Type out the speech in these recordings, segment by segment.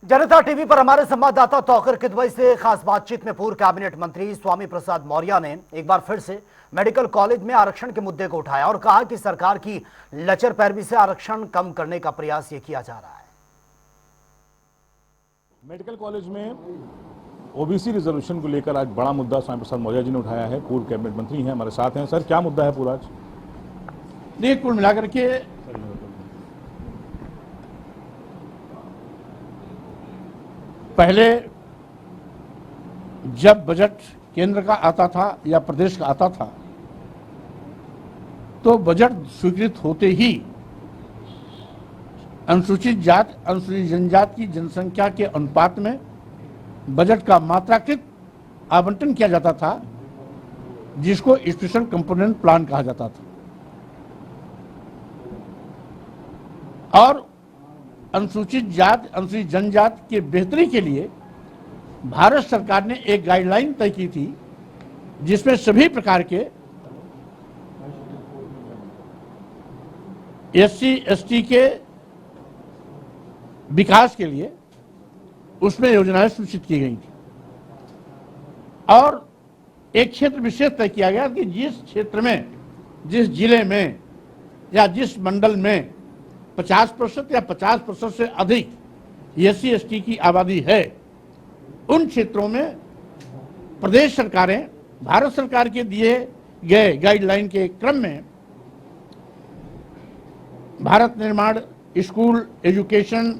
जनता TV पर हमारे संवाददाता तौकर किदवई से खास बातचीत में पूर्व कैबिनेट मंत्री स्वामी प्रसाद मौर्य ने एक बार फिर से मेडिकल कॉलेज में आरक्षण के मुद्दे को उठाया और कहा कि सरकार की लचर पैरवी से आरक्षण कम करने का प्रयास ये किया जा रहा है। मेडिकल कॉलेज में ओबीसी रिजर्वेशन को लेकर आज बड़ा मुद्दा स्वामी प्रसाद मौर्य जी ने उठाया है। पूर्व कैबिनेट मंत्री हैं, हमारे साथ हैं। सर, क्या मुद्दा है पूरा आज? देखिए, कुल मिलाकर के पहले जब बजट केंद्र का आता था या प्रदेश का आता था तो बजट स्वीकृत होते ही अनुसूचित जात अनुसूचित जनजाति की जनसंख्या के अनुपात में बजट का मात्राकृत आवंटन किया जाता था, जिसको स्पेशल कंपोनेंट प्लान कहा जाता था। और अनुसूचित जाति अनुसूचित जनजाति के बेहतरी के लिए भारत सरकार ने एक गाइडलाइन तय की थी, जिसमें सभी प्रकार के एससी एसटी के विकास के लिए उसमें योजनाएं सूचित की गई थी। और एक क्षेत्र विशेष तय किया गया कि जिस क्षेत्र में, जिस जिले में या जिस मंडल में 50% या 50% से अधिक एससी एसटी की आबादी है, उन क्षेत्रों में प्रदेश सरकारें भारत सरकार के दिए गए गाइडलाइन के क्रम में भारत निर्माण, school education,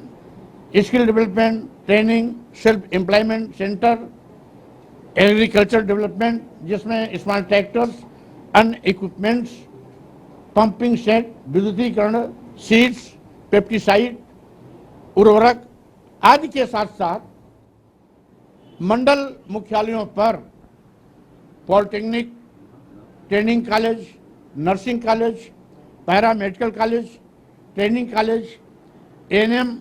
skill development, training, self employment centre, agriculture development, जिसमें स्मार्ट ट्रैक्टर्स, अन्य इक्विपमेंट्स, पंपिंग सेट, विद्युतीकरण, सीड्स, पेप्टिसाइड, उर्वरक आदि के साथ साथ मंडल मुख्यालयों पर polytechnic, training college, nursing college, paramedical college, training college, ANM,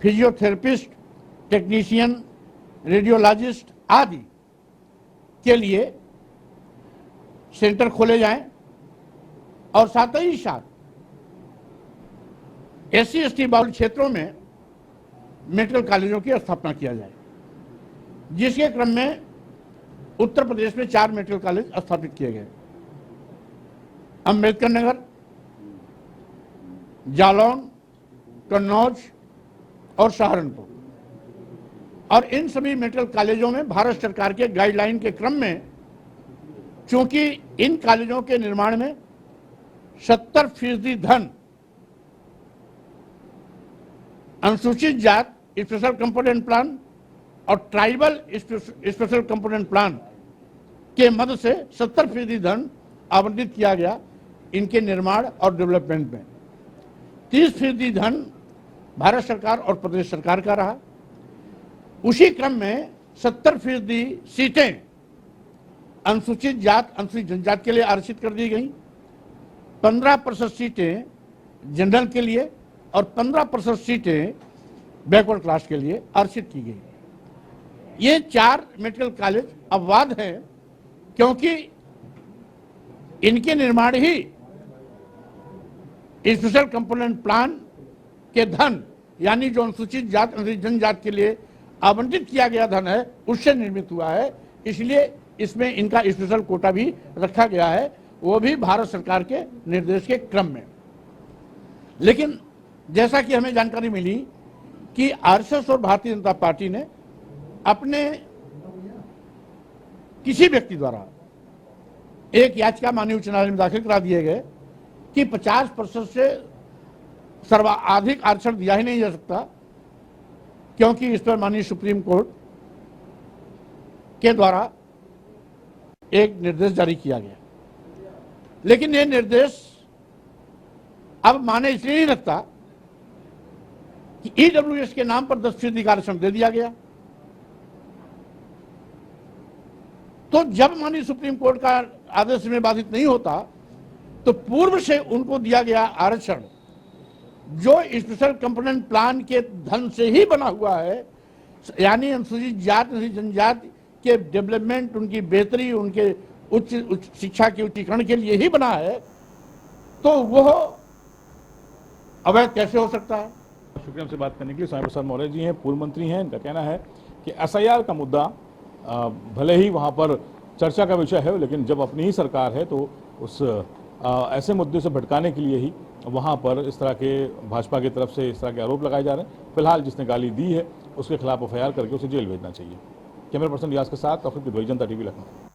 physiotherapist, technician, radiologist आदि के लिए सेंटर खोले जाएं और साथ ही साथ एससी एसटी बाहुल क्षेत्रों में मेडिकल कॉलेजों की स्थापना किया जाए, जिसके क्रम में उत्तर प्रदेश में 4 मेडिकल कॉलेज स्थापित किए गए। अम्बेडकर नगर, जालौन, कन्नौज और सहारनपुर। और इन सभी मेडिकल कॉलेजों में भारत सरकार के गाइडलाइन के क्रम में, चूंकि इन कॉलेजों के निर्माण में 70% धन अनुसूचित जाति स्पेशल कंपोनेंट प्लान और ट्राइबल स्पेशल कंपोनेंट प्लान के मद से 70% धन आवंटित किया गया इनके निर्माण और डेवलपमेंट में। 30% धन भारत सरकार और प्रदेश सरकार का रहा। उसी क्रम में 70% सीटें अनुसूचित जाति अनुसूचित जनजाति के लिए आरक्षित कर दी गई, 15% सीटें जनरल के लिए और 15% सीटें बैकवर्ड क्लास के लिए आरक्षित की गई। ये 4 मेडिकल कॉलेज अपवाद हैं, क्योंकि इनके निर्माण ही स्पेशल कंपोनेंट प्लान के धन, यानी जो अनुसूचित जाति अनुसूचित जनजाति के लिए आवंटित किया गया धन है, उससे निर्मित हुआ है। इसलिए इसमें इनका स्पेशल कोटा भी रखा गया है, वो भी भारत सरकार के निर्देश के क्रम में। लेकिन जैसा कि हमें जानकारी मिली कि आरएसएस और भारतीय जनता पार्टी ने अपने किसी व्यक्ति द्वारा एक याचिका माननीय उच्च न्यायालय में दाखिल करा दिए गए कि 50% से सर्वाधिक आरक्षण दिया ही नहीं जा सकता, क्योंकि इस पर माननीय सुप्रीम कोर्ट के द्वारा एक निर्देश जारी किया गया। लेकिन यह निर्देश अब माने इसलिए नहीं रखता कि ईडब्ल्यूएस के नाम पर 10% आरक्षण दे दिया गया। तो जब माननीय सुप्रीम कोर्ट का आदेश में बाधित नहीं होता, तो पूर्व से उनको दिया गया आरक्षण जो स्पेशल कंपोनेंट प्लान के धन से ही बना हुआ है, यानी अनुसूचित जाति अनुसूचित जनजाति के डेवलपमेंट, उनकी बेहतरी, उनके उच्च शिक्षा के उच्चीकरण के लिए ही बना है, तो वह अवैध कैसे हो सकता है? शुक्रिया हमसे बात करने के लिए। स्वामी प्रसाद मौर्य जी हैं, पूर्व मंत्री हैं। इनका कहना है कि एसआईआर का मुद्दा भले ही वहाँ पर चर्चा का विषय है, लेकिन जब अपनी ही सरकार है तो उस ऐसे मुद्दे से भटकाने के लिए ही वहाँ पर इस तरह के भाजपा की तरफ से इस तरह के आरोप लगाए जा रहे हैं। फिलहाल जिसने गाली दी है उसके खिलाफ एफआईआर करके उसे जेल भेजना चाहिए। कैमरा पर्सन रियाज के साथ डॉक्टर किदवई, जनता टीवी, लखनऊ।